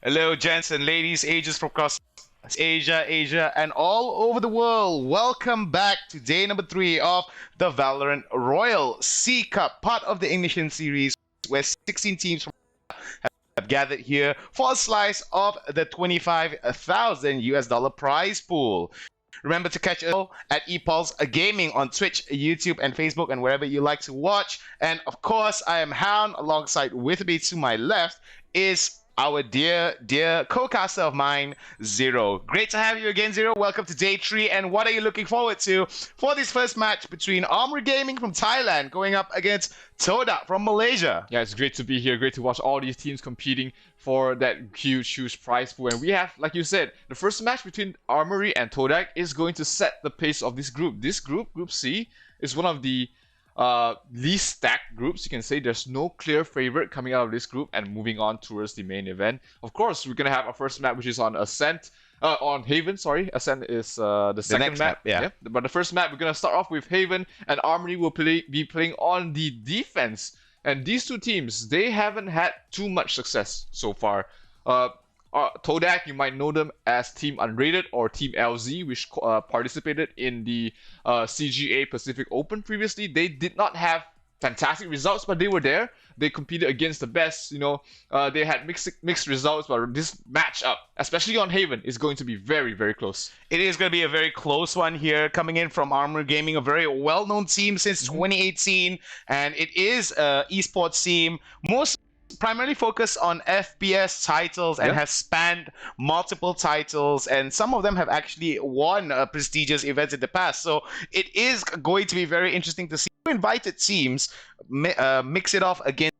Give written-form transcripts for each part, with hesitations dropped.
Hello, gents and ladies, ages from across Asia, and all over the world. Welcome back to day number 3 of the Valorant Royal C Cup, part of the Ignition series, where 16 teams have gathered here for a slice of the $25,000 prize pool. Remember to catch us at Epulze Gaming on Twitch, YouTube, and Facebook, and wherever you like to watch. And of course, I am Hound. Alongside with me to my left is our dear co-caster of mine, Xero. Great to have you again, Xero. Welcome to day 3. And what are you looking forward to for this first match between Armory Gaming from Thailand going up against TODAK from Malaysia? Yeah, it's great to be here. Great to watch all these teams competing for that huge prize pool. And we have, like you said, the first match between Armory and TODAK is going to set the pace of this group. This group, Group C, is one of the least stacked groups. You can say there's no clear favorite coming out of this group and moving on towards the main event. Of course, we're gonna have our first map, which is on Haven. Sorry, Ascent is the second map. Yeah. But the first map, we're gonna start off with Haven, and Armory will be playing on the defense. And these two teams, they haven't had too much success so far. TODAK, you might know them as Team Unrated or Team LZ, which participated in the CGA Pacific Open previously. They did not have fantastic results, but they were there. They competed against the best. They had mixed results, but this matchup, especially on Haven, is going to be very close. It is going to be a very close one here, coming in from Armory Gaming, a very well-known team since 2018, and it is an esports team, primarily focused on FPS titles and has spanned multiple titles, and some of them have actually won prestigious events in the past. So it is going to be very interesting to see invited teams mix it off against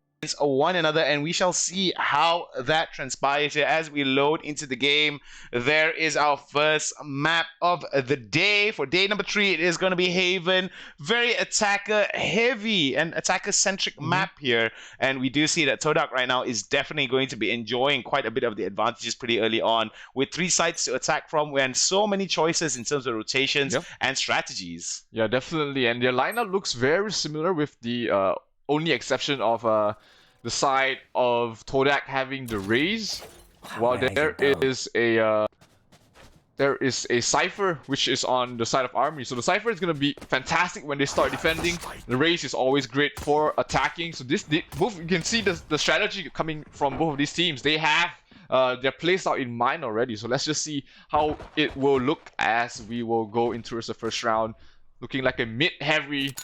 one another, and we shall see how that transpires here as we load into the game. There is our first map of the day. For day number 3, it is going to be Haven. Very attacker heavy and attacker centric map here, and we do see that TODAK right now is definitely going to be enjoying quite a bit of the advantages pretty early on, with 3 sites to attack from and so many choices in terms of rotations and strategies. Yeah, definitely, and their lineup looks very similar, with the only exception of the side of TODAK having the Raze, while there is a Cypher which is on the side of Armory. So the Cypher is going to be fantastic when they start defending. The Raze is always great for attacking. So both, you can see the strategy coming from both of these teams. They have their plays out in mind already. So let's just see how it will look as we will go into the first round. Looking like a mid-heavy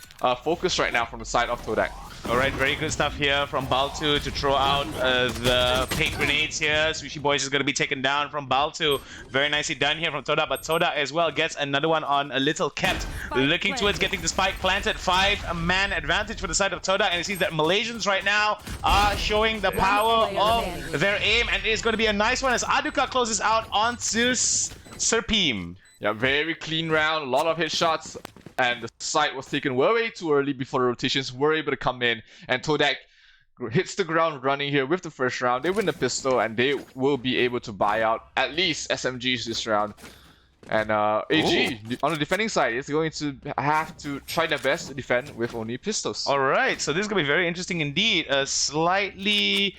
focus right now from the side of TODAK. Alright, very good stuff here from Baltu to throw out the pink grenades here. Sushi Boys is going to be taken down from Baltu. Very nicely done here from TODAK, but TODAK as well gets another one on a little kept. Looking towards getting the spike planted. 5-man advantage for the side of TODAK, and it seems that Malaysians right now are showing the power of their aim, and it is going to be a nice one as Aduka closes out onto Serpim. Yeah, very clean round, a lot of headshots. And the site was taken way too early before the rotations were able to come in. And TODAK hits the ground running here with the first round. They win the pistol, and they will be able to buy out at least SMGs this round. And AG, on the defending side, is going to have to try their best to defend with only pistols. Alright, so this is going to be very interesting indeed. A slightly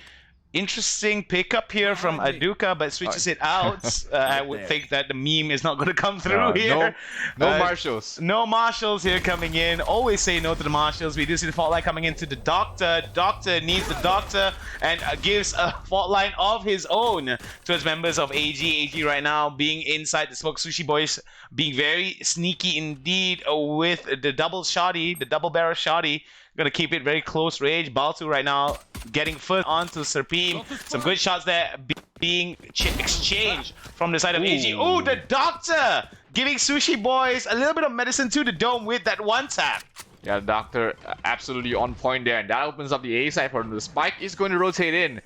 interesting pickup here from Aduka, but switches it out. I would think that the meme is not going to come through here. No marshals. No marshals here coming in. Always say no to the marshals. We do see the fault line coming into the doctor. Doctor needs the doctor and gives a fault line of his own towards members of AG. AG right now being inside the smoke. Sushi Boys being very sneaky indeed with the double barrel shotty. Gonna keep it very close range. Baltu right now getting first onto Serpim. Some good shots there being exchanged from the side of AG. Oh, the doctor giving Sushi Boys a little bit of medicine to the dome with that one tap. Yeah, the doctor absolutely on point there, and that opens up the A side for them. The spike is going to rotate in.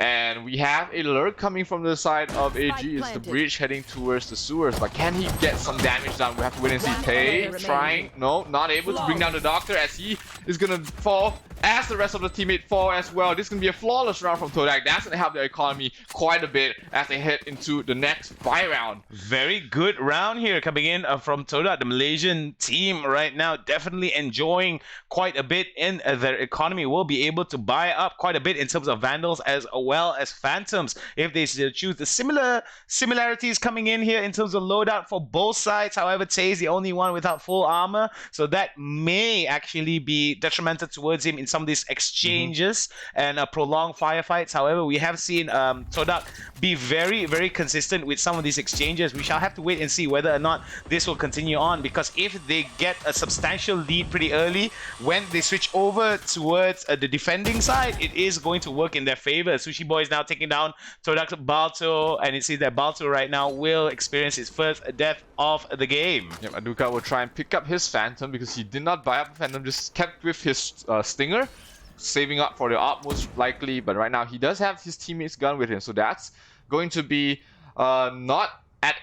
And we have a lurk coming from the side of AG. It's the breach heading towards the sewers. But can he get some damage done? We have to wait and see. Pei trying. No, not able to bring down the doctor as he is going to fall as the rest of the teammate fall as well. This is going to be a flawless round from TODAK. That's going to help their economy quite a bit as they head into the next buy round. Very good round here coming in from TODAK. The Malaysian team right now definitely enjoying quite a bit in their economy. Will be able to buy up quite a bit in terms of Vandals as well as Phantoms if they choose. The similarities coming in here in terms of loadout for both sides. However, Tay is the only one without full armor, so that may actually be detrimental towards him in some of these exchanges and prolonged firefights. However, we have seen TODAK be very, very consistent with some of these exchanges. We shall have to wait and see whether or not this will continue on, because if they get a substantial lead pretty early, when they switch over towards the defending side, it is going to work in their favor. Sushi Boy is now taking down TODAK's Balto, and it seems that Balto right now will experience his first death of the game. Yep, Aduka will try and pick up his Phantom because he did not buy up a Phantom, just kept with his Stinger, saving up for the AWP most likely. But right now he does have his teammate's gun with him, so that's going to be not at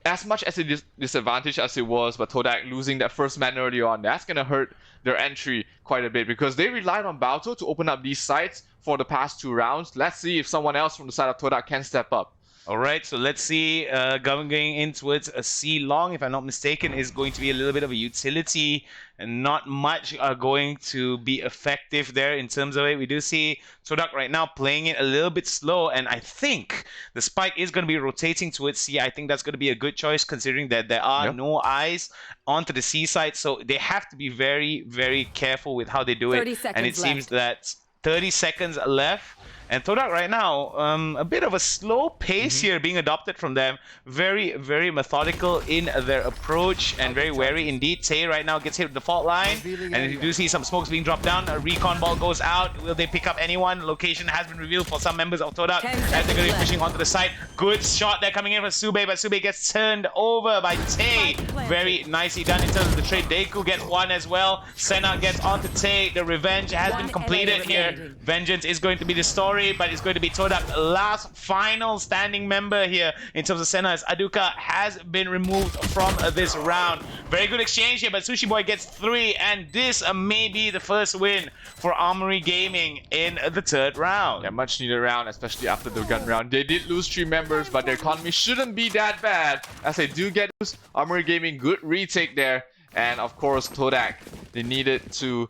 as much as a disadvantage as it was, but TODAK losing that first man early on, that's going to hurt their entry quite a bit because they relied on Balto to open up these sites for the past 2 rounds. Let's see if someone else from the side of TODAK can step up. Alright, so let's see, going in towards a C long, if I'm not mistaken, is going to be a little bit of a utility and not much going to be effective there in terms of it. We do see TODAK right now playing it a little bit slow, and I think the spike is going to be rotating towards C. I think that's going to be a good choice considering that there are no eyes onto the C side, so they have to be very, very careful with how they do it. And it seems that 30 seconds left. And TODAK right now, a bit of a slow pace here being adopted from them. Very, very methodical in their approach and very wary indeed. Tay right now gets hit with the fault line. And you do see some smokes being dropped down. A recon ball goes out. Will they pick up anyone? Location has been revealed for some members of TODAK as they're going to be pushing onto the site. Good shot there coming in from Sube, but Sube gets turned over by Tay. Very nicely done in terms of the trade. Deku gets one as well. Senna gets onto Tay. The revenge has been completed here. Vengeance is going to be the story, but it's going to be TODAK's last final standing member here in terms of Senna, as Aduka has been removed from this round. Very good exchange here, but Sushi Boy gets 3, and this may be the first win for Armory Gaming in the 3rd round. Yeah, much needed round, especially after the gun round. They did lose 3 members, but their economy shouldn't be that bad as they do get Armory Gaming. Good retake there, and of course TODAK, they needed to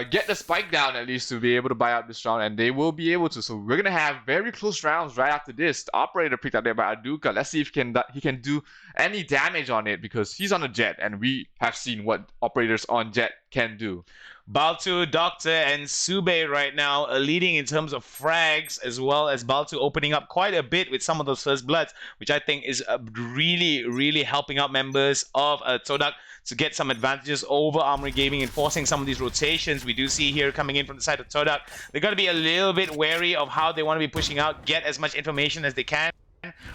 get the spike down at least to be able to buy out this round, and they will be able to. So we're gonna have very close rounds right after this. The operator picked up there by Aduka. Let's see if he can do any damage on it because he's on a jet, and we have seen what operators on jet can do. Baltu, Doctor, and Sube right now leading in terms of frags, as well as Baltu opening up quite a bit with some of those first bloods, which I think is really, really helping out members of TODAK to get some advantages over Armory Gaming and forcing some of these rotations we do see here coming in from the side of TODAK. They're going to be a little bit wary of how they want to be pushing out, get as much information as they can.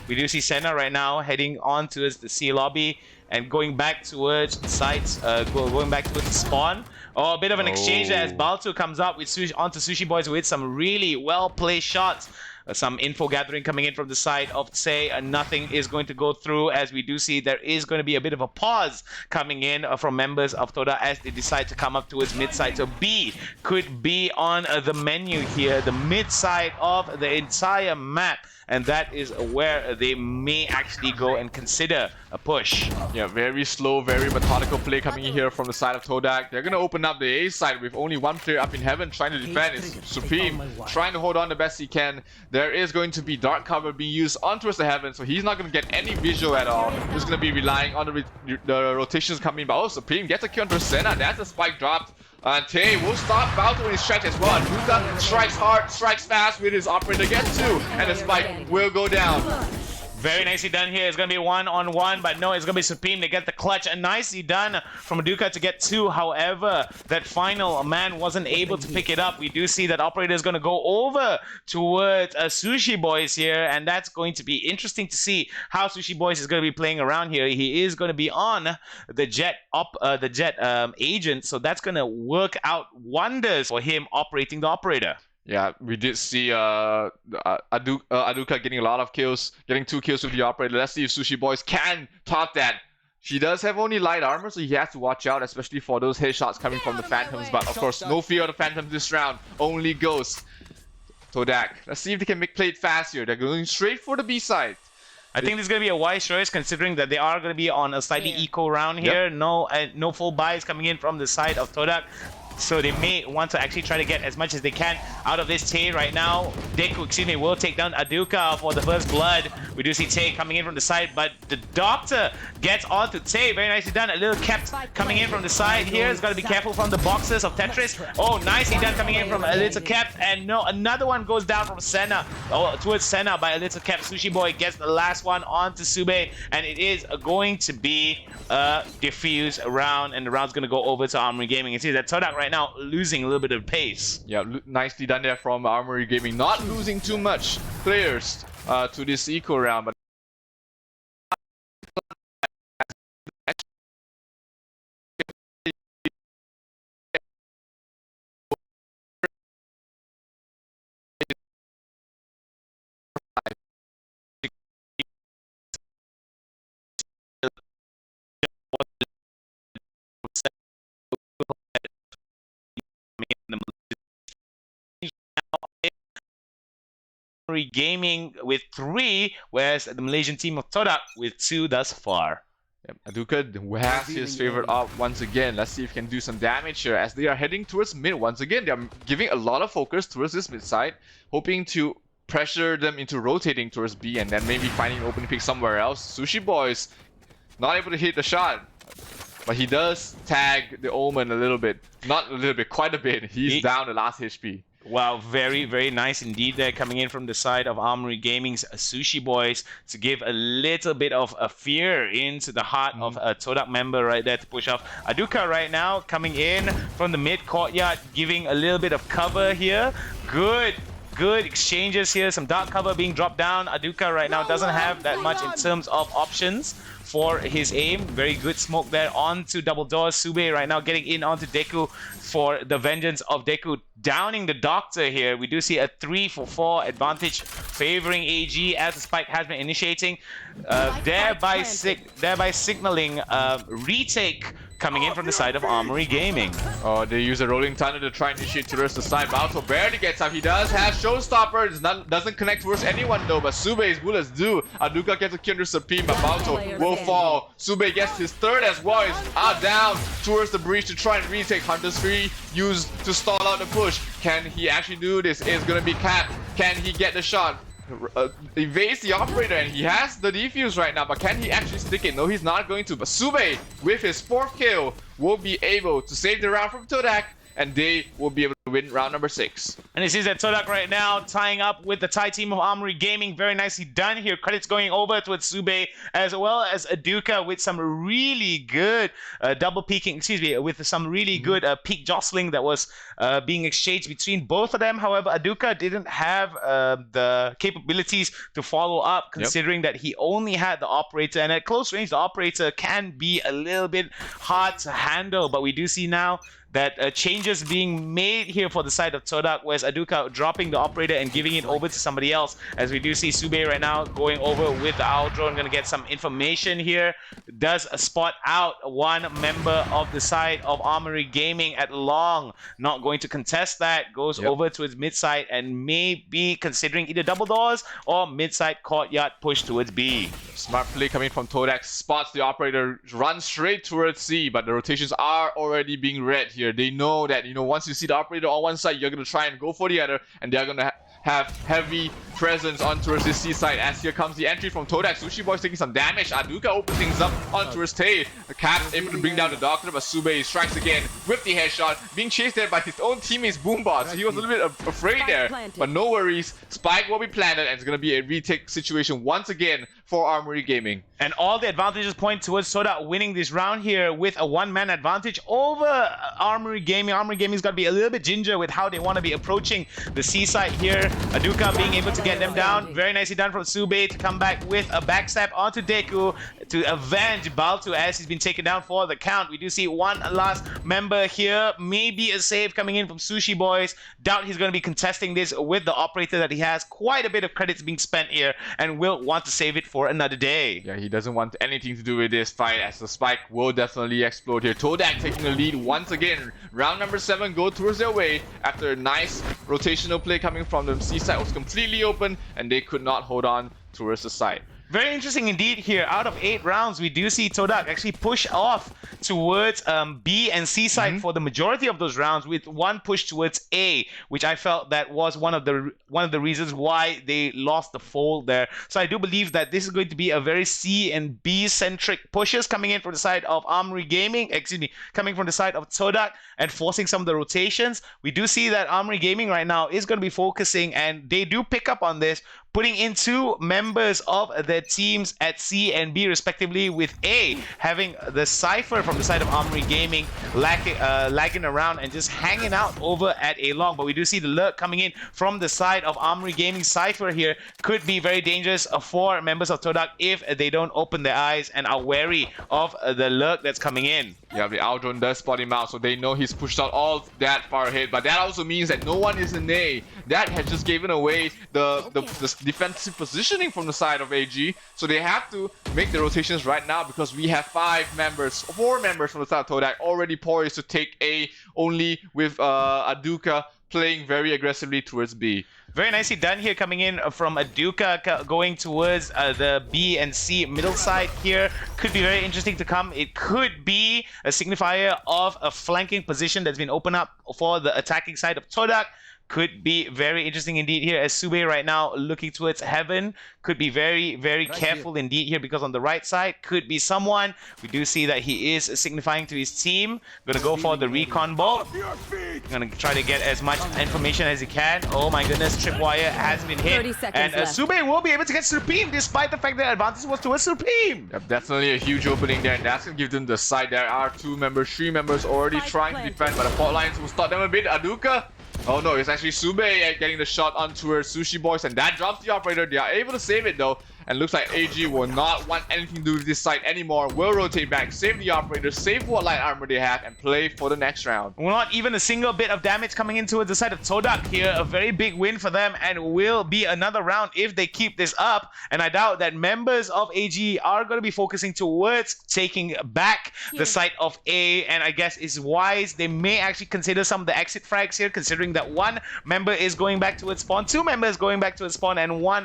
We do see Senna right now heading on towards the C lobby and going back towards sites, going back towards the spawn. Oh, a bit of an exchange there as Balto comes up with onto Sushi Boys with some really well-placed shots. Some info gathering coming in from the side of Say. Nothing is going to go through, as we do see there is going to be a bit of a pause coming in from members of TODAK as they decide to come up towards mid-side. So B could be on the menu here, the mid-side of the entire map. And that is where they may actually go and consider a push. Yeah, very slow, very methodical play coming in here from the side of TODAK. They're going to open up the A side with only 1 player up in heaven trying to defend. It's Supreme trying to hold on the best he can. There is going to be dark cover being used on towards the heaven, so he's not going to get any visual at all. He's going to be relying on the rotations coming in. But oh, Supreme gets a kill on Senna. That's a spike dropped. And Tay will stop Balto in his stretch as well. Aduka strikes hard, strikes fast with his operator, gets 2, and the spike will go down. Very nicely done here. It's going to be 1-on-1, but no, it's going to be Supreme to get the clutch. And nicely done from Aduka to get 2. However, that final man wasn't able to pick it up. We do see that operator is going to go over towards Sushi Boys here, and that's going to be interesting to see how Sushi Boys is going to be playing around here. He is going to be on the jet agent, so that's going to work out wonders for him operating the operator. Yeah, we did see Aduka getting a lot of kills, getting 2 kills with the operator. Let's see if Sushi Boys can top that. He does have only light armor, so he has to watch out, especially for those headshots coming from the Phantoms. But of course, no fear of the Phantoms this round, only Ghost. TODAK, let's see if they can play it fast here. They're going straight for the B side. I think this is going to be a wise choice considering that they are going to be on a slightly eco round here. Yep. No full buys coming in from the side of TODAK. So they may want to actually try to get as much as they can out of this Tay right now. Deku, will take down Aduka for the first blood. We do see Tay coming in from the side, but the Doctor gets onto Tay. Very nicely done. A little kept coming in from the side here. He's got to be careful from the boxes of Tetris. Oh, nicely done coming in from a little kept. And no, another one goes down from Senna. Oh, towards Senna by a little kept. Sushi Boy gets the last one onto Sube. And it is going to be a diffuse round. And the round's going to go over to Armory Gaming. You see that TODAK right now losing a little bit of pace. Yeah, nicely done there from Armory Gaming. Not losing too much players to this eco round, but Gaming with 3, whereas the Malaysian team of TODAK with 2 thus far. Aduka who has his favorite up once again. Let's see if he can do some damage here as they are heading towards mid once again. They are giving a lot of focus towards this mid side, hoping to pressure them into rotating towards B and then maybe finding an open pick somewhere else. Sushi Boy's not able to hit the shot, but he does tag the Omen a little bit. Not a little bit, quite a bit. He's down the last HP. Wow, very, very nice indeed there coming in from the side of Armory Gaming's Sushi Boys to give a little bit of a fear into the heart of a TODAK member right there to push off. Aduka right now coming in from the mid courtyard, giving a little bit of cover here. Good exchanges here, some dark cover being dropped down. Aduka right now doesn't have that much in terms of options for his aim. Very good smoke there onto double doors. Sube right now getting in onto Deku for the vengeance of Deku, downing the Doctor here. We do see a 3-for-4 advantage favoring AG as the spike has been initiating, thereby signaling retake coming in from the side of Armory Gaming. Oh, they use a Rolling Thunder to try and initiate towards the side. Balto barely gets up. He does have Showstopper. Doesn't connect towards anyone though, but Sube's bullets do. Aduka gets a Kindred Supreme, but Balto will fall. Sube gets his third as well. He's down towards the breach to try and retake. Hunter's Free used to stall out the push. Can he actually do this? It's gonna be capped. Can he get the shot? Evades the operator and he has the defuse right now, but can he actually stick it? No, he's not going to. But Sube, with his 4th kill, will be able to save the round from TODAK, and they will be able to win round number 6. And it seems that TODAK right now tying up with the Thai team of Armory Gaming. Very nicely done here. Credits going over towards Sube as well as Aduka with some really good double peeking, with some really good peak jostling that was being exchanged between both of them. However, Aduka didn't have the capabilities to follow up, considering that he only had the operator, and at close range the operator can be a little bit hard to handle. But we do see now that changes being made here for the side of TODAK, whereas Aduka dropping the operator and giving it over to somebody else, as we do see Sube right now going over with the owl drone. Gonna get some information here. Does spot out one member of the side of Armory Gaming at long. Not going to contest that. Goes over to his mid side and may be considering either double doors or mid side courtyard push towards B. Smart play coming from TODAK. Spots the operator, runs straight towards C, but the rotations are already being read here. They know that, once you see the operator on one side, you're going to try and go for the other, and they're going to have heavy presence on towards this C side, as here comes the entry from TODAK. Sushi Boy's taking some damage. Aduka opens things up on towards Tay. The Cap's able to bring down the Doctor, but Sube strikes again with the headshot, being chased there by his own teammates Boombot. So he was a little bit afraid there, but no worries. Spike will be planted, and it's going to be a retake situation once again for Armory Gaming. And all the advantages point towards TODAK winning this round here with a one-man advantage over Armory Gaming. Armory Gaming's got to be a little bit ginger with how they want to be approaching the C side here. Aduka being able to get get them down. Very nicely done from Sube to come back with a backstab onto Deku to avenge Baltu as he's been taken down for the count. We do see one last member here. Maybe a save coming in from Sushi Boys. Doubt he's going to be contesting this with the operator that he has. Quite a bit of credits being spent here and will want to save it for another day. Yeah, he doesn't want anything to do with this fight as the spike will definitely explode here. TODAK taking the lead once again. Round number 7 go towards their way after a nice rotational play coming from them. C-side was completely open and they could not hold on towards the side. Very interesting indeed here. Out of 8 rounds, we do see TODAK actually push off towards B and C side for the majority of those rounds, with one push towards A, which I felt that was one of the reasons why they lost the fold there. So I do believe that this is going to be a very C and B centric pushes coming in from the side of Armory Gaming, coming from the side of TODAK and forcing some of the rotations. We do see that Armory Gaming right now is going to be focusing, and they do pick up on this, putting in 2 members of their teams at C and B respectively, with A having the Cypher from the side of Armory Gaming lagging around and just hanging out over at A long. But we do see the lurk coming in from the side of Armory Gaming. Cypher here could be very dangerous for members of TODAK if they don't open their eyes and are wary of the lurk that's coming in. Yeah, the Aldron does spot him out, so they know he's pushed out all that far ahead. But that also means that no one is in A. That has just given away the defensive positioning from the side of AG. So they have to make the rotations right now because we have 4 members from the side of TODAK already poised to take A, only with Aduka playing very aggressively towards B. Very nicely done here, coming in from Aduka, going towards the B and C middle side here. Could be very interesting to come. It could be a signifier of a flanking position that's been opened up for the attacking side of TODAK. Could be very interesting indeed here, as Sube right now looking towards heaven. Could be very, very careful indeed here, because on the right side could be someone. We do see that he is signifying to his team. Gonna go for the recon bolt. Gonna try to get as much information as he can. Oh my goodness, tripwire has been hit. And Sube will be able to get Supreme despite the fact that advantage was towards Supreme. Yep, definitely a huge opening there, and that's gonna give them the side. There are 2 members, 3 members already trying to defend, but the fault lines will stop them a bit. Aduka. Oh no, it's actually Sube getting the shot on towards Sushi Boys, and that drops the operator. They are able to save it though, and looks like AG will not want anything to do with this side anymore. Will rotate back, save the operator, save what light armor they have, and play for the next round. Well, not even a single bit of damage coming in towards the side of TODAK here. A very big win for them, and will be another round if they keep this up. And I doubt that members of AG are going to be focusing towards taking back the site of A, and I guess it's wise. They may actually consider some of the exit frags here, considering that 1 member is going back towards spawn, 2 members going back towards spawn, and one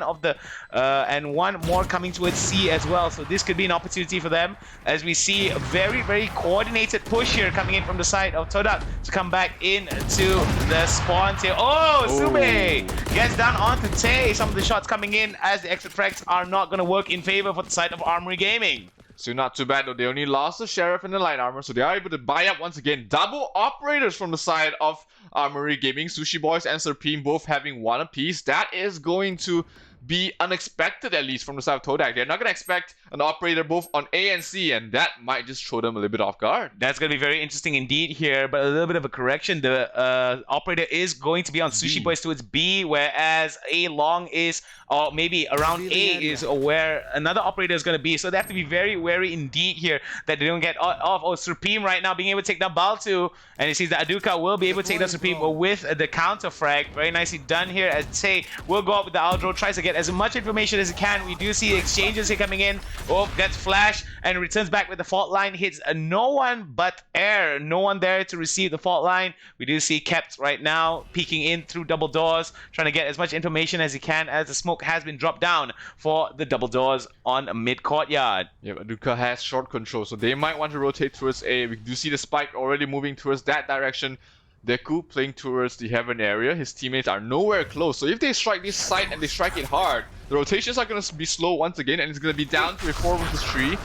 more coming towards C as well. So this could be an opportunity for them, as we see a very, very coordinated push here coming in from the side of TODAK to come back into the spawn here. Oh, Sube gets down onto Tay. Some of the shots coming in as the exit frags are not going to work in favor for the side of Armory Gaming. Still not too bad though. They only lost the Sheriff and the light armor, so they are able to buy up once again. Double operators from the side of Armory Gaming. Sushi Boys and Supreme both having 1 apiece. That is going to be unexpected, at least from the side of TODAK. They're not going to expect an operator both on A and C, and that might just throw them a little bit off guard. That's going to be very interesting indeed here, but a little bit of a correction. The operator is going to be on Sushi Boys towards B, whereas A long is, or maybe around A is where another operator is going to be. So they have to be very wary indeed here that they don't get off. Oh, Supreme right now being able to take down Baltu, and it seems that Aduka will be able to take down Supreme with the counter frag. Very nicely done here, as Tay will go up with the Aldro, tries to get as much information as he can. We do see exchanges here coming in. Oh, gets flash and returns back with the fault line. Hits no one but air. No one there to receive the fault line. We do see Kept right now peeking in through double doors, trying to get as much information as he can, as the smoke has been dropped down for the double doors on mid courtyard. Yeah, Aduka has short control, so they might want to rotate towards A. We do see the spike already moving towards that direction. Deku playing towards the heaven area. His teammates are nowhere close. So if they strike this site and they strike it hard, the rotations are going to be slow once again, and it's going to be down to a 4 versus 3.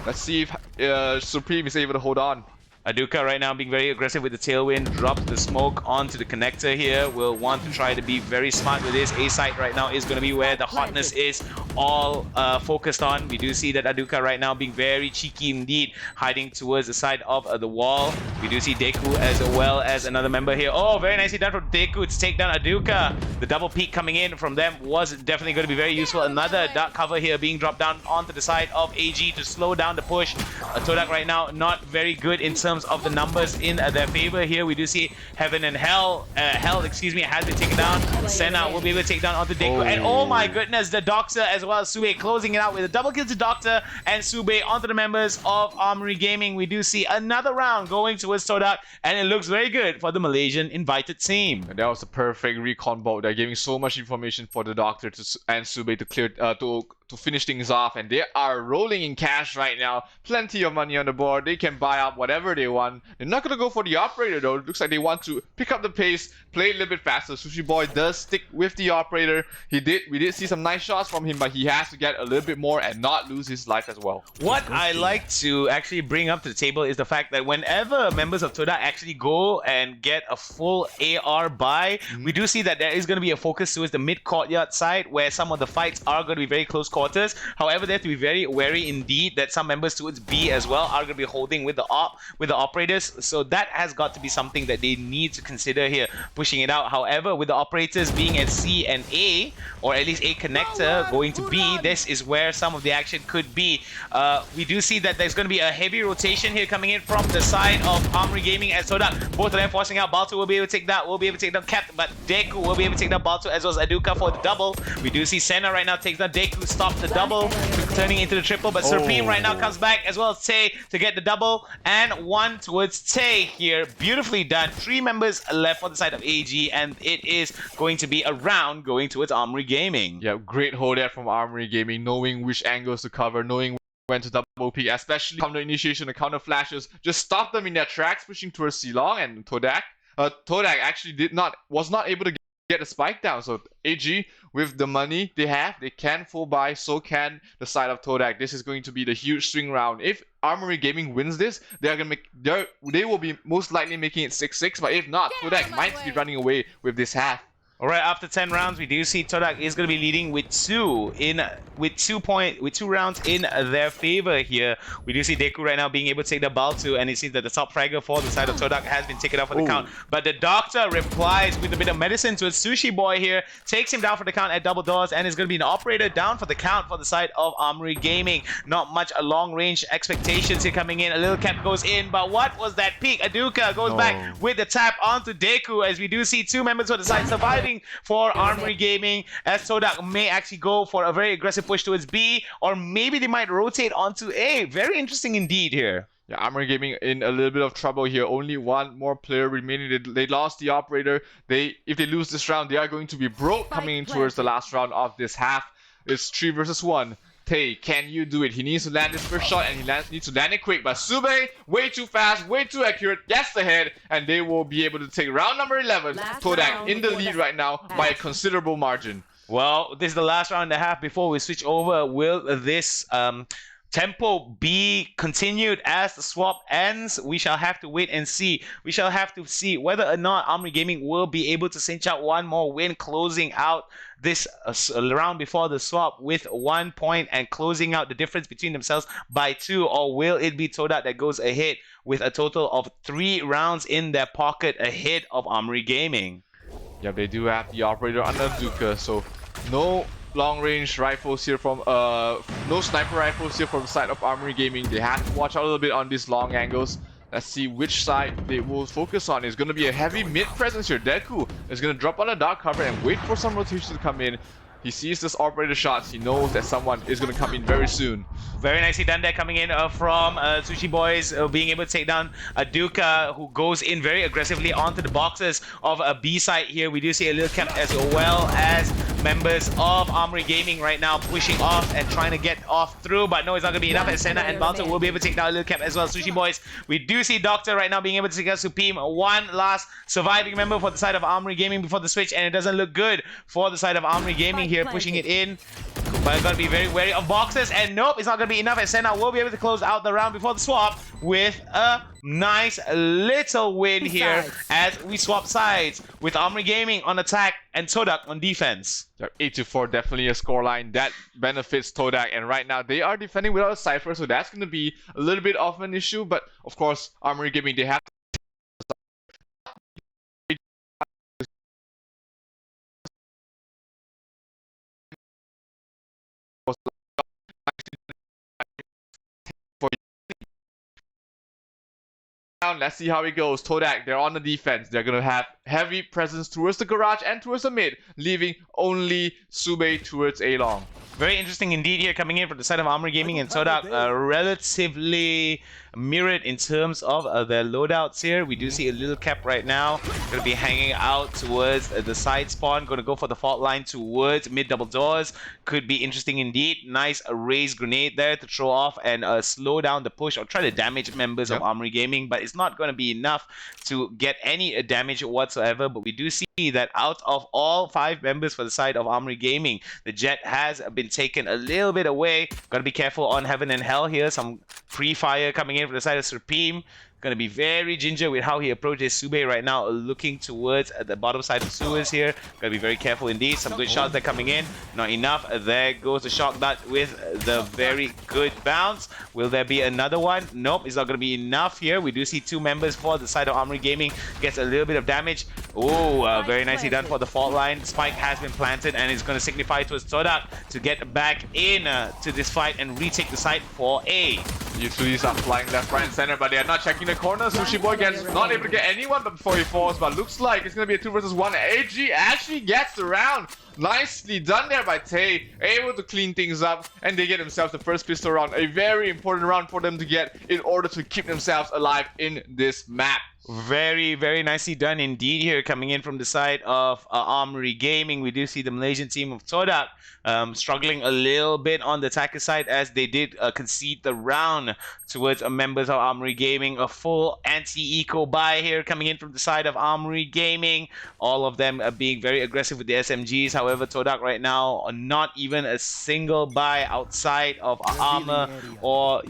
Let's see if Supreme is able to hold on. Aduka right now being very aggressive with the tailwind, drops the smoke onto the connector here. Will want to try to be very smart with this. A site right now is going to be where the hotness is all focused on. We do see that Aduka right now being very cheeky indeed, hiding towards the side of the wall. We do see Deku as well as another member here. Oh, very nicely done from Deku to take down Aduka. The double peek coming in from them was definitely going to be very useful. Another dark cover here being dropped down onto the side of AG to slow down the push. TODAK right now not very good in terms of the numbers in their favor here. We do see Heaven and Hell, excuse me, has been taken down. Senna will be able to take down onto Deku. And oh my goodness, the Doctor as well as Sube closing it out with a double kill to Doctor and Sube onto the members of Armory Gaming. We do see another round going towards TODAK, and it looks very good for the Malaysian invited team. And that was a perfect recon bolt. They're giving so much information for the Doctor and Sube to clear to finish things off, and they are rolling in cash right now. Plenty of money on the board. They can buy up whatever they want. They're not going to go for the operator though. It looks like they want to pick up the pace, play a little bit faster. Sushi Boy does stick with the operator. We did see some nice shots from him, but he has to get a little bit more and not lose his life as well. What I like to actually bring up to the table is the fact that whenever members of TODAK actually go and get a full AR buy, we do see that there is going to be a focus towards the mid courtyard side where some of the fights are going to be very close quarters. However, they have to be very wary indeed that some members towards B as well are going to be holding with the operators. So that has got to be something that they need to consider here, pushing it out. However, with the operators being at C and A, or at least A connector going to B, this is where some of the action could be. We do see that there's going to be a heavy rotation here coming in from the side of Armory Gaming as TODAK. Both of them forcing out. Balto will be able to take that. Will be able to take down Cap, but Deku will be able to take down Balto as well as Aduka for the double. We do see Senna right now takes down Deku, stop the double, turning into the triple, but Supreme right now comes back as well as Tay to get the double, and one towards Tay here. Beautifully done. 3 members left on the side of AG, and it is going to be a round going towards Armory Gaming. Yeah, great hold there from Armory Gaming, knowing which angles to cover, knowing when to double peek, especially counter initiation and counter flashes. Just stop them in their tracks, pushing towards Silong and TODAK. TODAK actually was not able to get the spike down. So AG, with the money they have, they can full buy, so can the side of TODAK. This is going to be the huge swing round. If Armory Gaming wins this, they will be most likely making it 6-6, but if not, TODAK might be running away with this half. Alright, after 10 rounds, we do see TODAK is going to be leading with 2 rounds in their favor here. We do see Deku right now being able to take the Balto, and it seems that the top fragger for the side of TODAK has been taken off for the count. But the Doctor replies with a bit of medicine to a Sushi Boy here, takes him down for the count at double doors, and is going to be an operator down for the count for the side of Armory Gaming. Not much a long range expectations here coming in. A little cap goes in, but what was that peak? Aduka goes back with the tap onto Deku, as we do see 2 members on the side surviving for Armory Gaming, as TODAK may actually go for a very aggressive push towards B, or maybe they might rotate onto A. Very interesting indeed here. Yeah, Armory Gaming in a little bit of trouble here. Only one more player remaining. They lost the operator. If they lose this round, they are going to be broke coming in towards the last round of this half. It's 3 versus 1. Tay, can you do it? He needs to land his first shot, and he needs to land it quick. But Sube, way too fast, way too accurate, gets the head, and they will be able to take round number 11. TODAK in the lead right now by a considerable margin. Well, this is the last round and a half before we switch over. Will this tempo be continued as the swap ends? We shall have to wait and see. We shall have to see whether or not Armory Gaming will be able to cinch out one more win, closing out this round before the swap with 1 point and closing out the difference between themselves by 2, or will it be TODAK that goes ahead with a total of 3 rounds in their pocket ahead of Armory Gaming? Yeah, they do have the operator under Duka, so no long range rifles here from no sniper rifles here from the side of Armory Gaming. They have to watch out a little bit on these long angles. Let's see which side they will focus on. It's going to be a heavy mid presence here. Deku is going to drop on a dark cover and wait for some rotation to come in. He sees this operator shots. He knows that someone is going to come in very soon. Very nicely done there, coming in from Sushi Boys, being able to take down Aduka, who goes in very aggressively onto the boxes of a B side here. We do see a little cap as well as members of Armory Gaming right now pushing off and trying to get off through, but no, it's not going to be enough. And Senna and Bouncer will be able to take down a little cap as well. Sushi Boys, we do see Doctor right now being able to take out Supreme. One last surviving member for the side of Armory Gaming before the switch, and it doesn't look good for the side of Armory Gaming here, pushing it in. But got to be very wary of boxes, and nope, it's not going to be enough. And Senna will be able to close out the round before the swap with a nice little win here as we swap sides with Armory Gaming on attack and TODAK on defense. 8-4, definitely a scoreline that benefits TODAK, and right now they are defending without a Cypher, so that's going to be a little bit of an issue, but of course, Armory Gaming, they have Let's see how it goes. TODAK, they're on the defense. They're going to have heavy presence towards the garage and towards the mid, leaving only Sube towards A-Long. Very interesting indeed here coming in from the side of Armory Gaming and TODAK, relatively mirrored in terms of their loadouts here. We do see a little cap right now. Going to be hanging out towards the side spawn. Going to go for the fault line towards mid double doors. Could be interesting indeed. Nice raised grenade there to throw off and slow down the push or try to damage members of Armory Gaming. But it's not going to be enough to get any damage whatsoever. But we do see that out of all 5 members for the side of Armory Gaming, the Jet has been taken a little bit away. Got to be careful on Heaven and Hell here. Some pre-fire coming in from the side of Supreme. Going to be very ginger with how he approaches Sube right now, looking towards the bottom side of sewers here. Going to be very careful indeed. Some good shots that are coming in. Not enough. There goes the shock dart with the very good bounce. Will there be another one? Nope, it's not going to be enough here. We do see 2 members for the side of Armory Gaming. Gets a little bit of damage. Oh, very nicely done for the fault line. Spike has been planted and it's going to signify towards TODAK to get back in to this fight and retake the site for A. Utilities are flying left, right, and center, but they are not checking the corner. Sushi Boy gets not able to get anyone but before he falls, but looks like it's going to be a 2 versus 1. AG actually gets the round. Nicely done there by Tay, able to clean things up, and they get themselves the first pistol round. A very important round for them to get in order to keep themselves alive in this map. Very, very nicely done indeed here coming in from the side of Armory Gaming. We do see the Malaysian team of TODAK struggling a little bit on the attacker side as they did concede the round towards members of Armory Gaming. A full anti-eco buy here coming in from the side of Armory Gaming. All of them being very aggressive with the SMGs. However, TODAK right now not even a single buy outside of armor or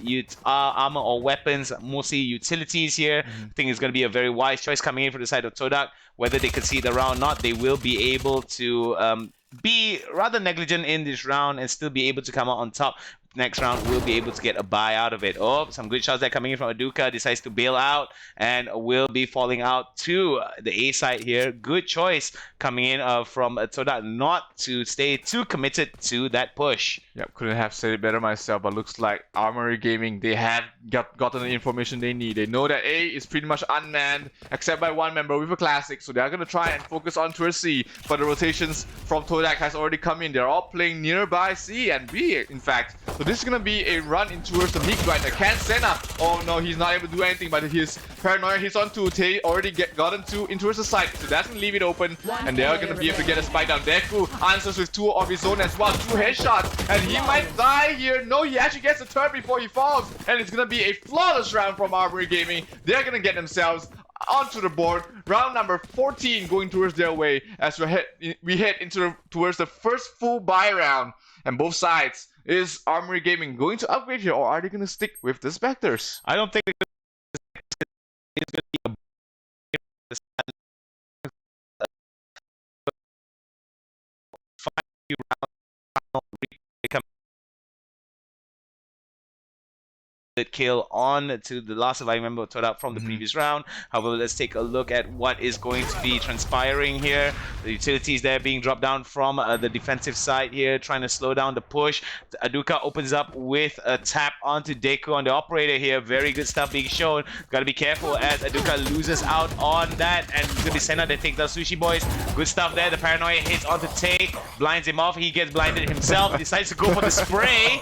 weapons, mostly utilities here. I think it's going to be a very wise choice coming in from the side of TODAK. Whether they concede the round or not, they will be able to be rather negligent in this round and still be able to come out on top. Next round, we'll be able to get a buy out of it. Oh, some good shots there coming in from Aduka. Decides to bail out and will be falling out to the A side here. Good choice coming in from TODAK not to stay too committed to that push. Yep, couldn't have said it better myself, but looks like Armory Gaming, they have gotten the information they need. They know that A is pretty much unmanned, except by 1 member with a classic, so they're going to try and focus on towards C, but the rotations from TODAK has already come in. They're all playing nearby C and B, in fact. So this is going to be a run in towards the mid right now. Can Senna? Oh no, he's not able to do anything, but his paranoia hits on 2. Tay already gotten 2 in towards the side, so that's going to leave it open, and they are going to be able to get a spike down. Deku answers with 2 of his own as well. 2 headshots, and he might die here. No, he actually gets a turn before he falls, and it's going to be a flawless round from Armory Gaming. They're going to get themselves onto the board. Round number 14 going towards their way as we head towards the first full buy round, and both sides. Is Armory Gaming going to upgrade here, or are they going to stick with the Spectres? I don't think it's going to be a kill on to the last surviving member of TODAK from the previous round. However, let's take a look at what is going to be transpiring here. The utilities there being dropped down from the defensive side here, trying to slow down the push. Aduka opens up with a tap onto Deku on the operator here. Very good stuff being shown. Gotta be careful as Aduka loses out on that, and it's gonna be Senna that takes down Sushi Boys. Good stuff there. The paranoia hits onto Tay, blinds him off. He gets blinded himself. Decides to go for the spray.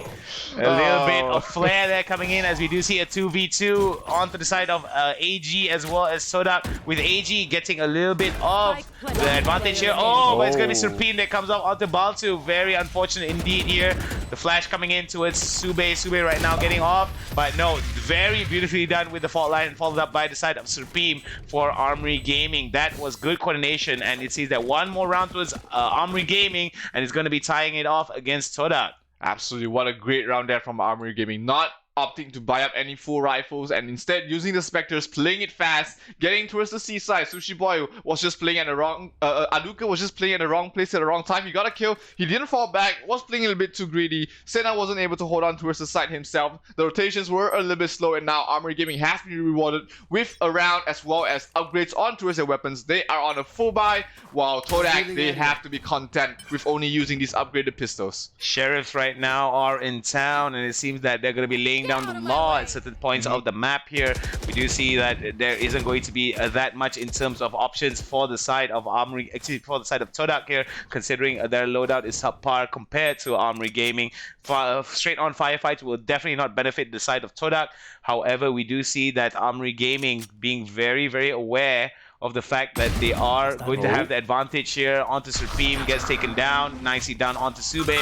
A little bit of flare there coming in as we do see a 2v2 onto the side of AG as well as TODAK, with AG getting a little bit of the advantage here. Oh, but it's going to be Supreme that comes up onto Baltu. Very unfortunate indeed here. The flash coming in towards Sube. Sube right now getting off, but no, very beautifully done with the fault line, followed up by the side of Supreme for Armory Gaming. That was good coordination, and it seems that one more round towards Armory Gaming, and it's going to be tying it off against TODAK. Absolutely, what a great round there from Armory Gaming. Not opting to buy up any full rifles and instead using the Spectres, playing it fast, getting towards the seaside. Sushi Boy was just playing at the wrong... Aduka was just playing at the wrong place at the wrong time. He got a kill. He didn't fall back. Was playing a little bit too greedy. Senna wasn't able to hold on towards the side himself. The rotations were a little bit slow, and now Armory Gaming has been rewarded with a round as well as upgrades on towards their weapons. They are on a full buy, while TODAK, they have to be content with only using these upgraded pistols. Sheriffs right now are in town, and it seems that they're going to be laying down the law at certain points of the map here. We do see that there isn't going to be that much in terms of options for the side of Armory, actually for the side of TODAK here, considering their loadout is subpar compared to Armory Gaming. Straight on firefights will definitely not benefit the side of TODAK. However, we do see that Armory Gaming being very, very aware of the fact that they are going to have the advantage here. Onto Supreme, gets taken down, nicely done onto Sube.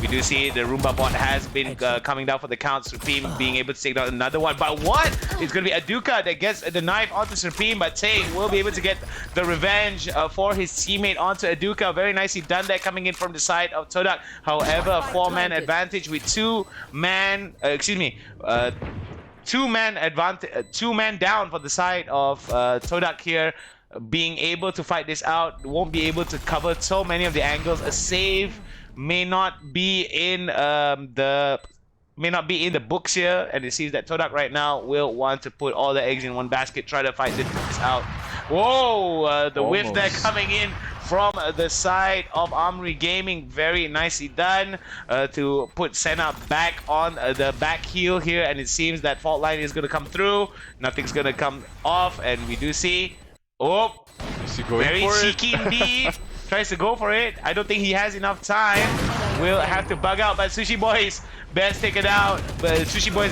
We do see the Roomba bot has been coming down for the count. Supreme being able to take down another one, but what? It's going to be Aduka that gets the knife onto Supreme, but Tay will be able to get the revenge for his teammate onto Aduka. Very nicely done there, coming in from the side of TODAK. However, a 4-man advantage with two-man advantage, 2-man down for the side of TODAK here, being able to fight this out. Won't be able to cover so many of the angles. A save may not be in the books here, and it seems that TODAK right now will want to put all the eggs in one basket, try to fight this out. Whoa, the whiff there coming in from the side of Armory Gaming. Very nicely done to put Senna back on the back heel here, and it seems that fault line is going to come through. Nothing's going to come off, and we do see... Oh, very cheeky indeed. Tries to go for it. I don't think he has enough time. We'll have to bug out, but Sushi Boys best take it out. But Sushi Boys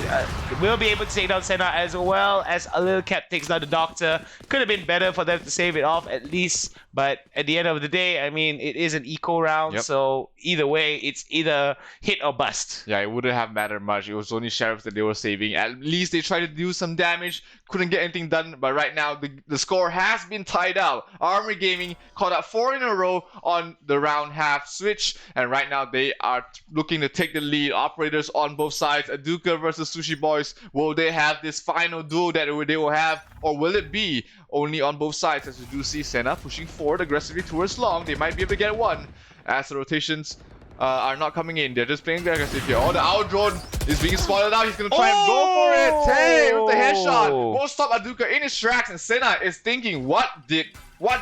will be able to take down Senna, as well as a little Cap takes down the Doctor. Could have been better for them to save it off at least, but at the end of the day, I mean, it is an eco round, so either way, it's either hit or bust. Yeah, it wouldn't have mattered much. It was only Sheriff that they were saving. At least they tried to do some damage. Couldn't get anything done, but right now the score has been tied out. Armory Gaming caught up 4 in a row on the round half switch, and right now they are looking to take the lead. Operators on both sides, Aduka versus Sushi Boys. Will they have this final duel that they will have, or will it be only on both sides? As we do see Senna pushing forward aggressively towards long. They might be able to get one as the rotations are not coming in. They're just playing aggressive here. Oh, the owl drone is being spotted out. He's going to try and go for it. Hey, with the headshot. Won't stop Aduka in his tracks, and Senna is thinking, what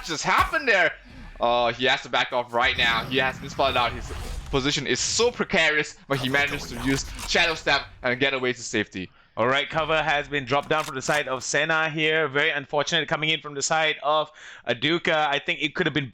just happened there? He has to back off right now. He has been spotted out. His position is so precarious, but he manages to use Shadow Step and get away to safety. Alright, cover has been dropped down from the side of Senna here. Very unfortunate coming in from the side of Aduka. I think it could have been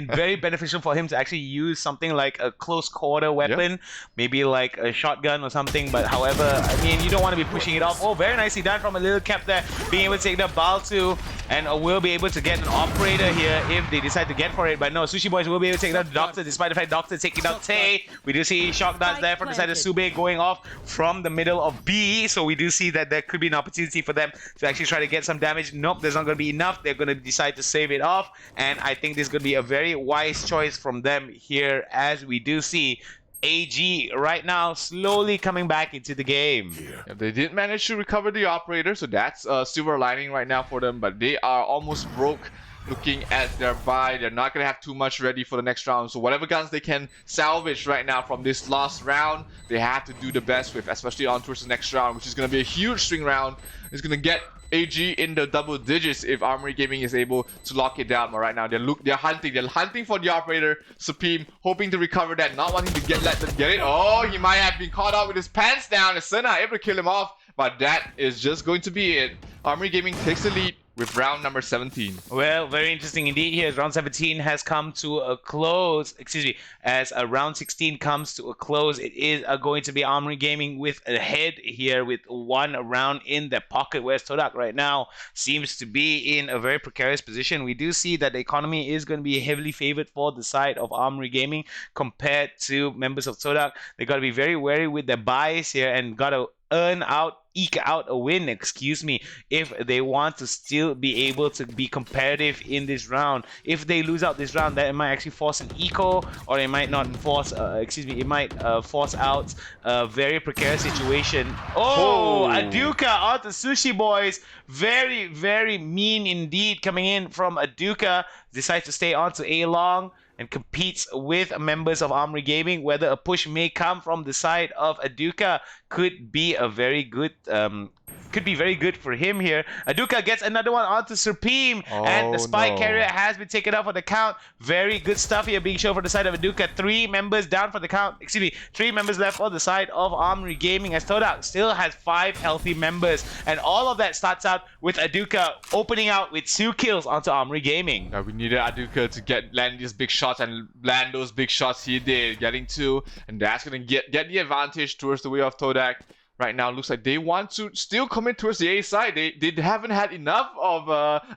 very beneficial for him to actually use something like a close quarter weapon, maybe like a shotgun or something. But however, I mean, you don't want to be pushing it off. Oh, very nicely done from a little Cap there, being able to take the Baltu, and will be able to get an operator here if they decide to get for it. But no, Sushi Boys will be able to take down the Doctor, despite the fact Doctor taking out Tay. We do see shock darts there from the side of Sube going off from the middle of B. So we do see that there could be an opportunity for them to actually try to get some damage. Nope, there's not going to be enough. They're going to decide to save it off, and I think this is going to be a very wise choice from them here, as we do see AG right now slowly coming back into the game. Yeah, they did manage to recover the operator, so that's a silver lining right now for them, but they are almost broke. Looking at their buy, they're not going to have too much ready for the next round. So whatever guns they can salvage right now from this last round, they have to do the best with, especially on towards the next round, which is going to be a huge swing round. It's going to get AG in the double digits if Armory Gaming is able to lock it down. But right now they're hunting for the operator. Supreme hoping to recover that, not wanting to let them get it. Oh, he might have been caught out with his pants down. Senna able to kill him off, but that is just going to be it. Armory Gaming takes the lead with round number 17. Well, very interesting indeed here. As round 17 has come to a close. Excuse me. As round 16 comes to a close, it is going to be Armory Gaming with a head here with one round in their pocket, whereas TODAK right now seems to be in a very precarious position. We do see that the economy is going to be heavily favored for the side of Armory Gaming compared to members of TODAK. They got to be very wary with their buys here and got to eke out a win, excuse me, if they want to still be able to be competitive in this round. If they lose out this round, that might actually force an eco, or it might not force, it might force out a very precarious situation. Oh, Aduka onto Sushi Boys. Very, very mean indeed coming in from Aduka. Decides to stay on to A-Long and competes with members of Armory Gaming. Whether a push may come from the side of Aduka could be a very good very good for him here. Aduka gets another one onto Supreme, and the spy carrier has been taken out for the count. Very good stuff here being shown for the side of Aduka. 3 members down for the count. Excuse me, 3 members left on the side of Armory Gaming, as TODAK still has 5 healthy members, and all of that starts out with Aduka opening out with 2 kills onto Armory Gaming. We needed Aduka to land these big shots, and land those big shots he did, getting 2, and that's gonna get the advantage towards the way of TODAK. Right now, looks like they want to still commit towards the A side. They haven't had enough of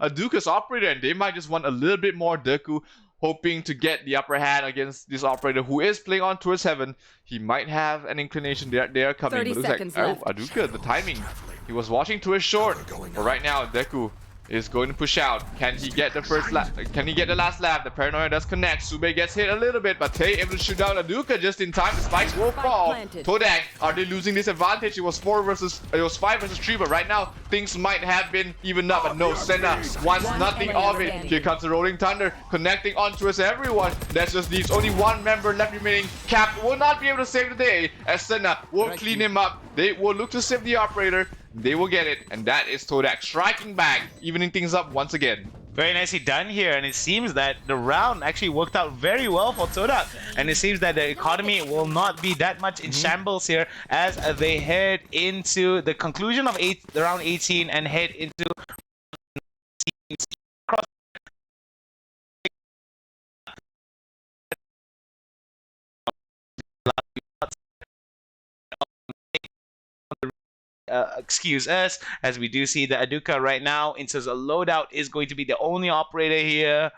Aduka's operator, and they might just want a little bit more. Deku hoping to get the upper hand against this operator who is playing on towards heaven. He might have an inclination. They are coming. 30 but looks seconds like, left. oh, Aduka, the timing. He was watching towards short. But right now, Deku is going to push out. Can he get the first lap? Can he get the last lap? The paranoia does connect. Sube gets hit a little bit, but Tay able to shoot down Aduka just in time. The spikes will fall. TODAK, are they losing this advantage? It was 5 versus 3, but right now things might have been evened up. But no, Senna wants nothing of it. Here comes the Rolling Thunder, connecting onto us everyone. That just leaves only 1 member left remaining. Cap will not be able to save the day, as Senna will clean him up. They will look to save the operator. They will get it, and that is TODAK striking back, evening things up once again. Very nicely done here, and it seems that the round actually worked out very well for TODAK, and it seems that the economy will not be that much in shambles here as they head into the conclusion of round 18 and head into excuse us, as we do see that Aduka right now, in terms of loadout, is going to be the only operator here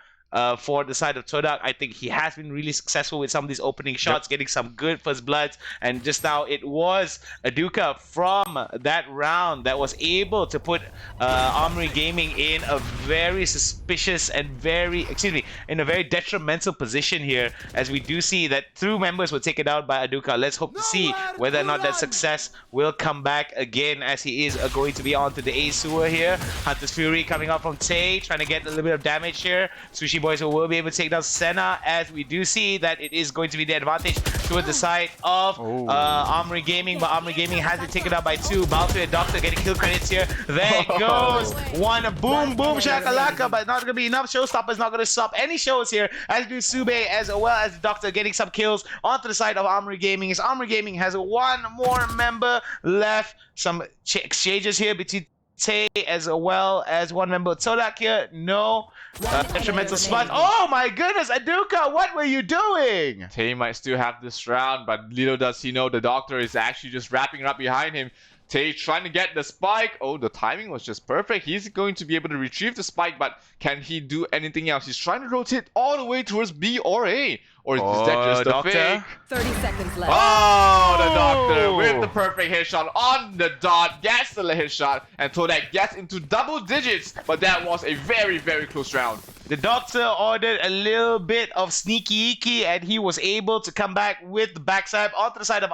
for the side of TODAK. I think he has been really successful with some of these opening shots, getting some good first bloods, and just now it was Aduka from that round that was able to put Armory Gaming in a very suspicious and in a very detrimental position here, as we do see that 2 members were taken out by Aduka. Let's hope to see whether or not that success will come back again, as he is going to be onto the A sewer here. Hunter's Fury coming up from Tay, trying to get a little bit of damage here. Sushi Boys will be able to take down Senna, as we do see that it is going to be the advantage toward the side of Armory Gaming, but Armory Gaming has been taken out by 2. Balto and Doctor getting kill credits here. There it goes. 1 boom, boom, shakalaka, but not going to be enough. Showstopper's not going to stop any shows here, as do Sube as well as the Doctor getting some kills onto the side of Armory Gaming, as Armory Gaming has 1 more member left. Some exchanges here between Tay as well as 1 member of TODAK here. No detrimental spot. Oh my goodness, Aduka, what were you doing? Tay might still have this round, but little does he know the Doctor is actually just wrapping up behind him. Tay trying to get the spike. Oh, the timing was just perfect. He's going to be able to retrieve the spike, but can he do anything else? He's trying to rotate all the way towards B or A. Or is that just a fake? 30 seconds left. Oh, the Doctor with the perfect headshot on the dot. Gets the headshot, and TODAK gets into double digits. But that was a very, very close round. The Doctor ordered a little bit of sneaky icky, and he was able to come back with the backside onto the side of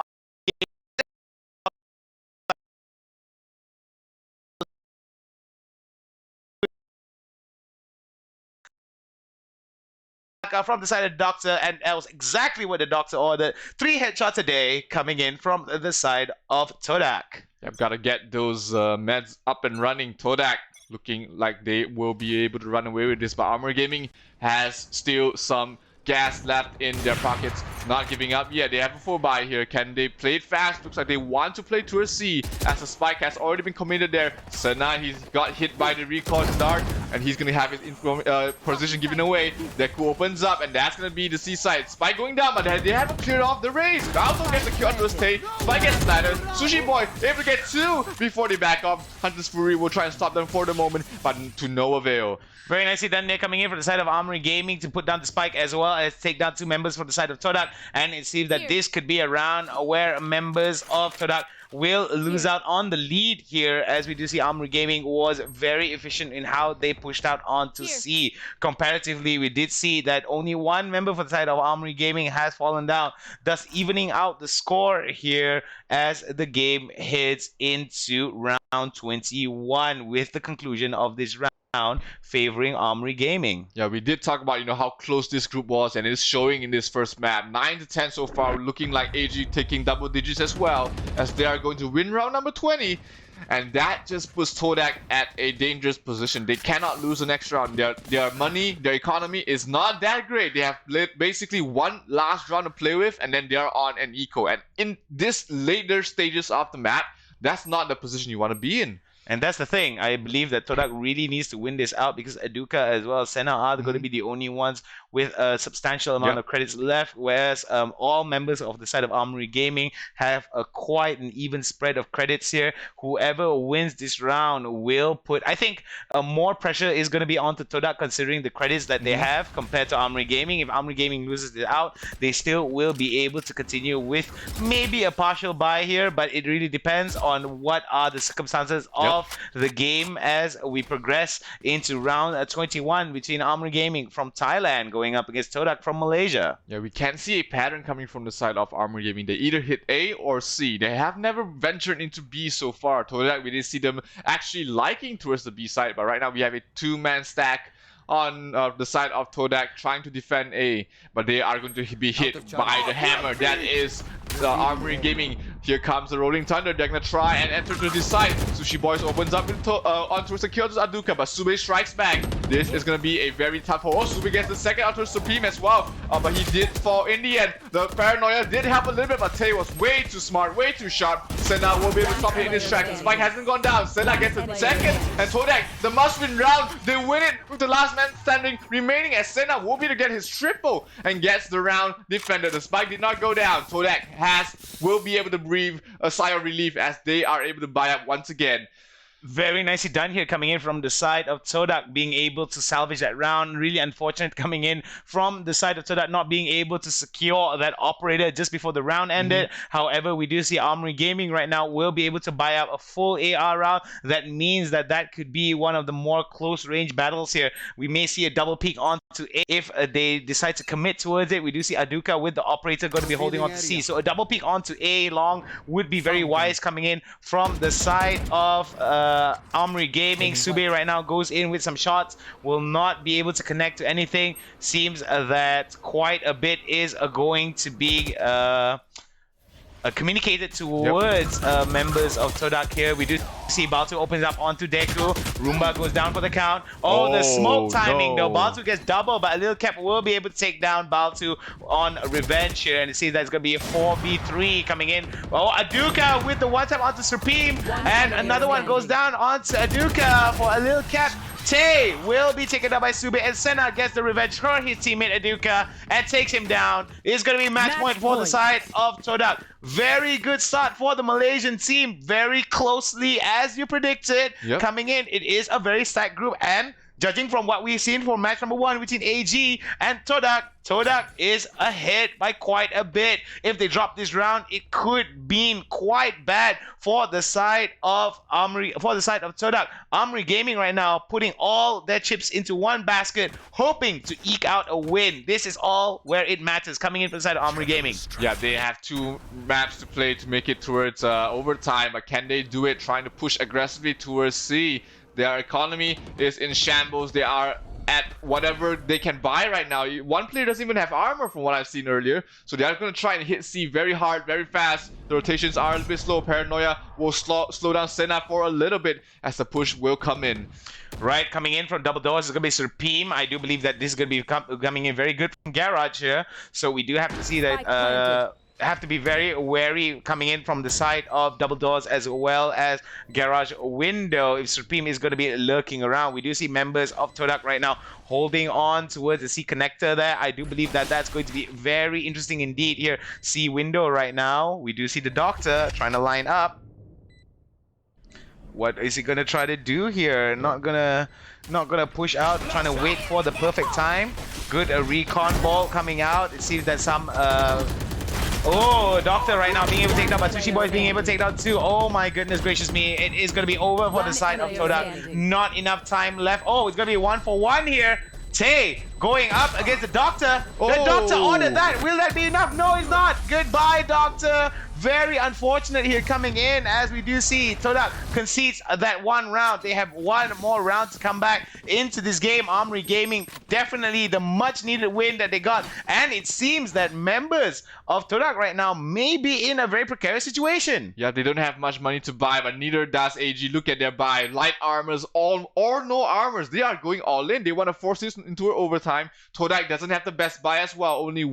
from the side of the Doctor, and that was exactly what the Doctor ordered. 3 headshots a day coming in from the side of TODAK. I've got to get those meds up and running. TODAK looking like they will be able to run away with this, but Armory Gaming has still some gas left in their pockets. Not giving up yet. They have a 4-buy here. Can they play it fast? Looks like they want to play towards C, as the spike has already been committed there. Senna, he's got hit by the recall dart, and he's going to have his position given away. Deku opens up, and that's going to be the C side. Spike going down, but they haven't cleared off the race. Balto gets the kill onto his tape. Spike gets slattered. Sushi Boy able to get 2 before they back off. Hunter's Fury will try and stop them for the moment, but to no avail. Very nicely done there, coming in from the side of Armory Gaming to put down the spike, as well as take down 2 members from the side of TODAK. And it seems that this could be a round where members of TODAK will lose out on the lead here, as we do see Armory Gaming was very efficient in how they pushed out onto C. Comparatively, we did see that only 1 member for the side of Armory Gaming has fallen down, thus evening out the score here as the game heads into round 21 with the conclusion of this round favoring Armory Gaming. Yeah, we did talk about how close this group was, and it's showing in this first map. 9-10 so far, looking like AG taking double digits as well, as they are going to win round number 20. And that just puts TODAK at a dangerous position. They cannot lose the next round. Their money, their economy is not that great. They have basically 1 last round to play with, and then they are on an eco. And in this later stages of the map, that's not the position you want to be in. And that's the thing. I believe that TODAK really needs to win this out, because Aduka as well as Senna are going to be the only ones with a substantial amount of credits left, whereas all members of the side of Armory Gaming have a quite an even spread of credits here. Whoever wins this round will put, I think, more pressure is going to be onto TODAK, considering the credits that they have compared to Armory Gaming. If Armory Gaming loses it out, they still will be able to continue with maybe a partial buy here, but it really depends on what are the circumstances of the game as we progress into round 21 between Armory Gaming from Thailand going up against TODAK from Malaysia. Yeah, we can see a pattern coming from the side of Armory Gaming. They either hit A or C. They have never ventured into B so far. TODAK, we did see them actually liking towards the B side, but right now we have a 2-man stack on the side of TODAK trying to defend A, but they are going to be hit by the hammer. That is the Armory Gaming. Here comes the Rolling Thunder. They're gonna try and enter to this side. Sushi Boys opens up onto secure to Aduka, but Sube strikes back. This is gonna be a very tough hole. Sube gets the second onto Supreme as well, but he did fall in the end. The paranoia did help a little bit, but Tay was way too smart, way too sharp. Senna will be able to stop hitting this track. The spike hasn't gone down. Senna gets the second, and TODAK, the must-win round, they win it with the last man standing remaining, as Senna will be to get his triple and gets the round defended. The spike did not go down. TODAK will be able to breathe a sigh of relief as they are able to buy up once again. Very nicely done here, coming in from the side of TODAK, being able to salvage that round. Really unfortunate coming in from the side of TODAK not being able to secure that operator just before the round ended. However, we do see Armory Gaming right now will be able to buy up a full AR round. That means that that could be one of the more close range battles here. We may see a double peek onto A if they decide to commit towards it. We do see Aduka with the operator going to be holding on to C. So a double peek onto A long would be very wise coming in from the side of Armory Gaming. Sube right now goes in with some shots, will not be able to connect to anything. Seems that quite a bit is going to be communicated towards members of TODAK here. We do see Baltu opens up onto Deku. Roomba goes down for the count. Oh, the smoke timing though. Baltu gets double, but a little cap will be able to take down Baltu on revenge here. And it seems that it's going to be a 4v3 coming in. Oh, Aduka with the one tap onto Supreme. And another one goes down onto Aduka for a little cap. Tay will be taken down by Sube, and Senna gets the revenge for his teammate Aduka and takes him down. It's going to be match point for the side of TODAK. Very good start for the Malaysian team. Very closely as you predicted. Coming in, it is a very stacked group, and judging from what we've seen for match number 1 between AG and TODAK, TODAK is ahead by quite a bit. If they drop this round, it could be quite bad for the side of Armory, for the side of TODAK. Armory Gaming right now putting all their chips into one basket, hoping to eke out a win. This is all where it matters, coming in from the side of Armory Gaming. Yeah, they have 2 maps to play to make it towards overtime, but can they do it trying to push aggressively towards C? Their economy is in shambles. They are at whatever they can buy right now. One player doesn't even have armor from what I've seen earlier, so they are going to try and hit C very hard, very fast. The rotations are a little bit slow. Paranoia will slow down Senna for a little bit as the push will come in. Right, coming in from double doors is going to be Supreme. I do believe that this is going to be coming in very good from Garage here. So we do have to see that have to be very wary coming in from the side of double doors as well as garage window if Supreme is going to be lurking around. We do see members of TODAK right now holding on towards the C connector there. I do believe that that's going to be very interesting indeed here. C window right now. We do see the doctor trying to line up. What is he gonna try to do here? Not gonna push out, trying to wait for the perfect time. Good recon ball coming out. It seems that some oh, Doctor right now being able to take down, but Sushi Boy is being able to take down too. Oh my goodness gracious me. It is gonna be over for the side of TODAK. Not enough time left. Oh, it's gonna be a 1-for-1 here. Tay going up against the Doctor. The Doctor ordered that. Will that be enough? No, it's not. Goodbye, Doctor. Very unfortunate here coming in as we do see TODAK concedes that one round. They have one more round to come back into this game. Armory Gaming definitely the much needed win that they got. And it seems that members of TODAK right now may be in a very precarious situation. Yeah, they don't have much money to buy, but neither does AG. Look at their buy. Light armors, all or no armors. They are going all in. They want to force this into overtime. TODAK doesn't have the best buy as well. Only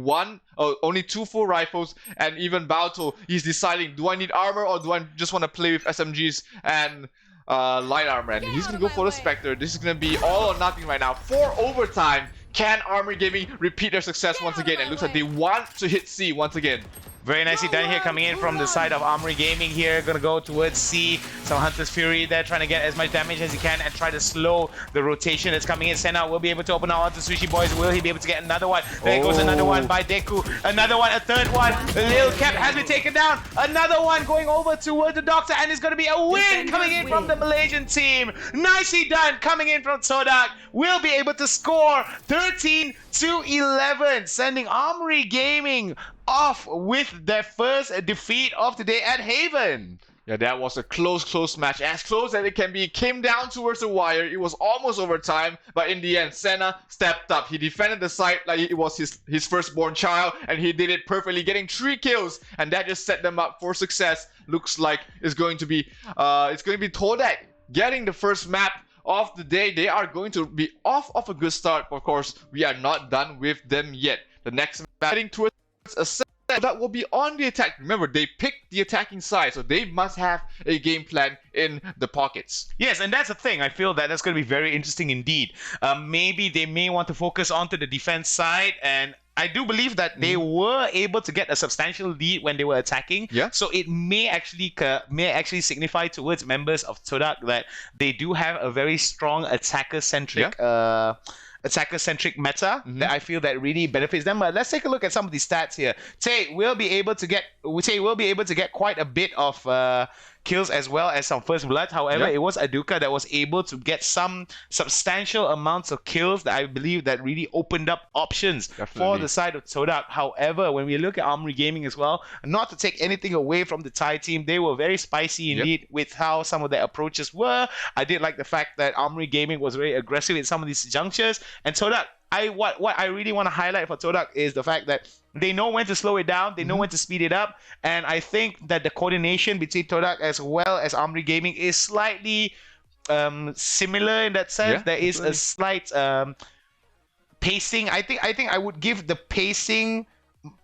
2 full rifles, and even Bauto, he's deciding, do I need armor or do I just want to play with SMGs and light armor? And he's gonna go for the Spectre. This is gonna be all or nothing right now. For overtime, can Armory Gaming repeat their success once again? And it looks like they want to hit C once again. Very nicely done here, coming in from the side of Armory Gaming here. Gonna go towards C. Some Hunter's Fury there, trying to get as much damage as he can and try to slow the rotation that's coming in. Senna will be able to open out onto Sushi Boys. Will he be able to get another one? There goes another one by Deku. Another one, a third one. Lil Cap has been taken down. Another one going over towards the Doctor, and it's gonna be a win coming in from the Malaysian team. Nicely done coming in from TODAK. Will be able to score 13-11, sending Armory Gaming off with their first defeat of the day at Haven. Yeah, that was a close match. As close as it can be. It came down towards the wire. It was almost overtime, but in the end, Senna stepped up. He defended the site like it was his firstborn child, and he did it perfectly, getting 3 kills, and that just set them up for success. Looks like it's going to be TODAK getting the first map of the day. They are going to be off a good start. Of course, we are not done with them yet. The next map heading towards a set that will be on the attack. Remember, they picked the attacking side, so they must have a game plan in the pockets. Yes, and that's the thing. I feel that that's going to be very interesting indeed. Maybe they may want to focus onto the defense side, and I do believe that they were able to get a substantial lead when they were attacking. Yeah. So it may actually signify towards members of TODAK that they do have a very strong attacker-centric meta that I feel that really benefits them. But let's take a look at some of the stats here. Tay will be able to get quite a bit of kills as well as some first blood. However, it was Aduka that was able to get some substantial amounts of kills that I believe that really opened up options for the side of TODAK. However, when we look at Armory Gaming as well, not to take anything away from the Thai team, they were very spicy indeed with how some of their approaches were. I did like the fact that Armory Gaming was very aggressive in some of these junctures, and TODAK, what I really want to highlight for TODAK is the fact that they know when to slow it down, they know when to speed it up, and I think that the coordination between TODAK as well as Armory Gaming is slightly similar in that sense. There is a slight pacing. I think I would give the pacing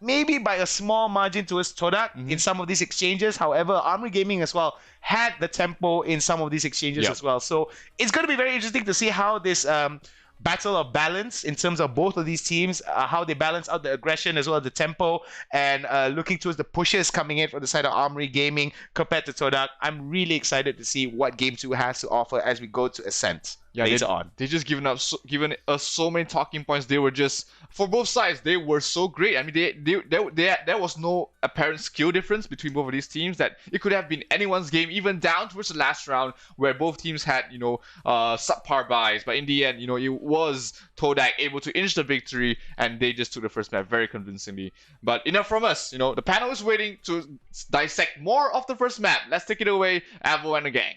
maybe by a small margin towards TODAK in some of these exchanges. However, Armory Gaming as well had the tempo in some of these exchanges as well. So it's going to be very interesting to see how this battle of balance in terms of both of these teams, how they balance out the aggression as well as the tempo, and looking towards the pushes coming in from the side of Armory Gaming compared to TODAK. I'm really excited to see what Game 2 has to offer as we go to Ascent later on. They just given us so many talking points. They were just, for both sides, they were so great. I mean, there was no apparent skill difference between both of these teams, that it could have been anyone's game, even down towards the last round where both teams had, subpar buys. But in the end, it was TODAK able to inch the victory, and they just took the first map very convincingly. But enough from us. The panel is waiting to dissect more of the first map. Let's take it away, Avo and the gang.